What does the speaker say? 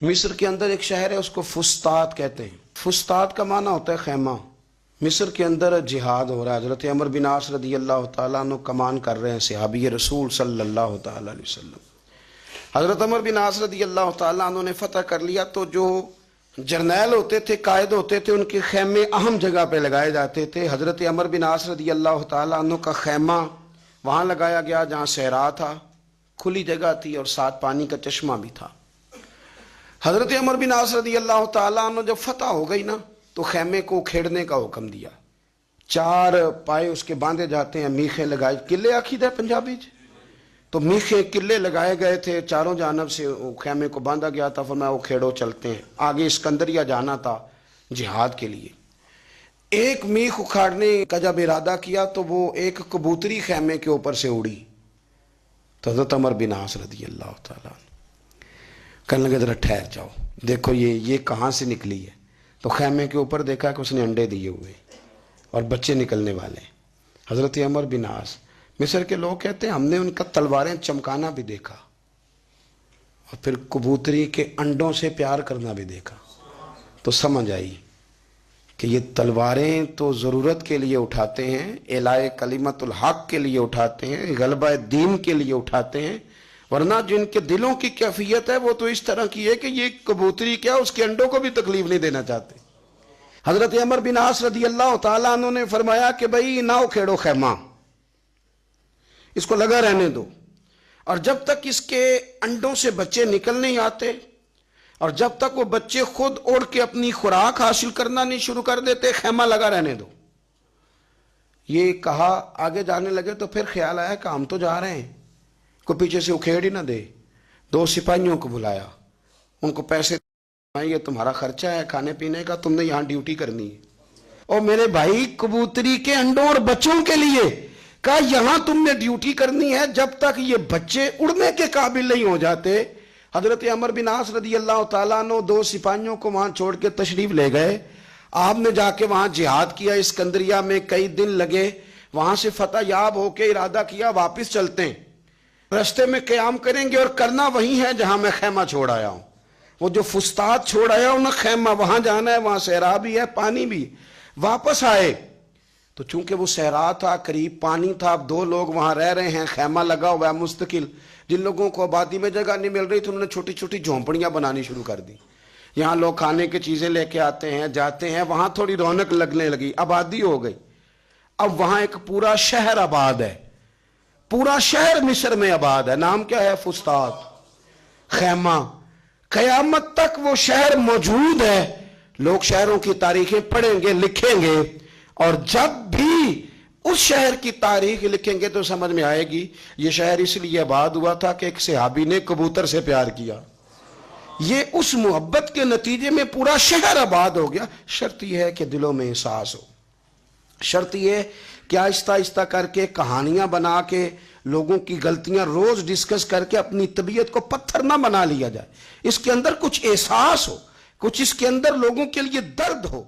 مصر کے اندر ایک شہر ہے، اس کو فسطاط کہتے ہیں۔ فسطاط کا معنی ہوتا ہے خیمہ۔ مصر کے اندر جہاد ہو رہا ہے، حضرت عمر بن عاص رضی اللہ تعالیٰ عنہ کمان کر رہے ہیں، صحابی رسول صلی اللہ تعالیٰ علیہ وسلم۔ حضرت عمر بن عاص رضی اللہ تعالیٰ عنہ نے فتح کر لیا تو جو جرنیل ہوتے تھے، قائد ہوتے تھے، ان کے خیمے اہم جگہ پہ لگائے جاتے تھے۔ حضرت عمر بن عاص رضی اللہ تعالیٰ عنہ کا خیمہ وہاں لگایا گیا جہاں صحرا تھا، کھلی جگہ تھی اور ساتھ پانی کا چشمہ بھی تھا۔ حضرت عمر بن عاص رضی اللہ تعالیٰ عنہ جب فتح ہو گئی نا تو خیمے کو کھیڑنے کا حکم دیا۔ 4 پائے اس کے باندھے جاتے ہیں، میخیں لگائی، قلعے آخید ہے پنجابی تو میخیں قلعے لگائے گئے تھے، چاروں جانب سے خیمے کو باندھا گیا تھا۔ فرمایا وہ کھیڑو چلتے ہیں، آگے اسکندریہ جانا تھا جہاد کے لیے۔ ایک میخ اکھاڑنے کا جب ارادہ کیا تو وہ ایک کبوتری خیمے کے اوپر سے اڑی تو حضرت عمر بن عاص رضی اللہ تعالیٰ کہنے لگے ذرا ٹھہر جاؤ، دیکھو یہ کہاں سے نکلی ہے۔ تو خیمے کے اوپر دیکھا کہ اس نے انڈے دیے ہوئے اور بچے نکلنے والے۔ حضرت عمر بن عاص، مصر کے لوگ کہتے ہیں ہم نے ان کا تلواریں چمکانا بھی دیکھا اور پھر کبوتری کے انڈوں سے پیار کرنا بھی دیکھا، تو سمجھ آئی کہ یہ تلواریں تو ضرورت کے لیے اٹھاتے ہیں، اعلاء کلمت الحق کے لیے اٹھاتے ہیں، غلبہ دین کے لیے اٹھاتے ہیں، ورنہ جن کے دلوں کی کیفیت ہے وہ تو اس طرح کی ہے کہ یہ کبوتری کیا اس کے انڈوں کو بھی تکلیف نہیں دینا چاہتے۔ حضرت عمر بن عاص رضی اللہ تعالیٰ عنہ نے فرمایا کہ بھائی نہ اکھیڑو خیمہ، اس کو لگا رہنے دو، اور جب تک اس کے انڈوں سے بچے نکل نہیں آتے اور جب تک وہ بچے خود اڑ کے اپنی خوراک حاصل کرنا نہیں شروع کر دیتے خیمہ لگا رہنے دو۔ یہ کہا، آگے جانے لگے تو پھر خیال آیا کہ ہم تو جا رہے ہیں، کو پیچھے سے اکھیڑ ہی نہ دے۔ 2 سپاہیوں کو بلایا، ان کو پیسے، یہ تمہارا خرچہ ہے کھانے پینے کا، تم نے یہاں ڈیوٹی کرنی ہے۔ اور میرے بھائی کبوتری کے انڈوں اور بچوں کے لیے کہا یہاں تم نے ڈیوٹی کرنی ہے جب تک یہ بچے اڑنے کے قابل نہیں ہو جاتے۔ حضرت عمر بن عاص رضی اللہ تعالیٰ عنہ 2 سپاہیوں کو وہاں چھوڑ کے تشریف لے گئے۔ آپ نے جا کے وہاں جہاد کیا، اسکندریہ میں کئی دن لگے، وہاں سے فتح یاب ہو کے ارادہ کیا واپس چلتے ہیں، رستے میں قیام کریں گے اور کرنا وہی ہے جہاں میں خیمہ چھوڑ آیا ہوں۔ وہ جو فسطاط چھوڑ آیا ہوں نا خیمہ، وہاں جانا ہے، وہاں صحرا بھی ہے، پانی بھی۔ واپس آئے تو چونکہ وہ صحرا تھا، قریب پانی تھا، اب 2 لوگ وہاں رہ رہے ہیں، خیمہ لگا ہوا ہے مستقل۔ جن لوگوں کو آبادی میں جگہ نہیں مل رہی تھی انہوں نے چھوٹی چھوٹی جھونپڑیاں بنانی شروع کر دی۔ یہاں لوگ کھانے کی چیزیں لے کے آتے ہیں، جاتے ہیں، وہاں تھوڑی رونق لگنے لگی، آبادی ہو گئی۔ اب وہاں ایک پورا شہر آباد ہے، پورا شہر مصر میں آباد ہے۔ نام کیا ہے؟ فسطاط، خیمہ۔ قیامت تک وہ شہر موجود ہے، لوگ شہروں کی تاریخیں پڑھیں گے، لکھیں گے، اور جب بھی اس شہر کی تاریخ لکھیں گے تو سمجھ میں آئے گی یہ شہر اس لیے آباد ہوا تھا کہ ایک صحابی نے کبوتر سے پیار کیا۔ یہ اس محبت کے نتیجے میں پورا شہر آباد ہو گیا۔ شرط یہ ہے کہ دلوں میں احساس ہو، شرط یہ کہ آہستہ آہستہ کر کے کہانیاں بنا کے لوگوں کی غلطیاں روز ڈسکس کر کے اپنی طبیعت کو پتھر نہ بنا لیا جائے، اس کے اندر کچھ احساس ہو، کچھ اس کے اندر لوگوں کے لیے درد ہو۔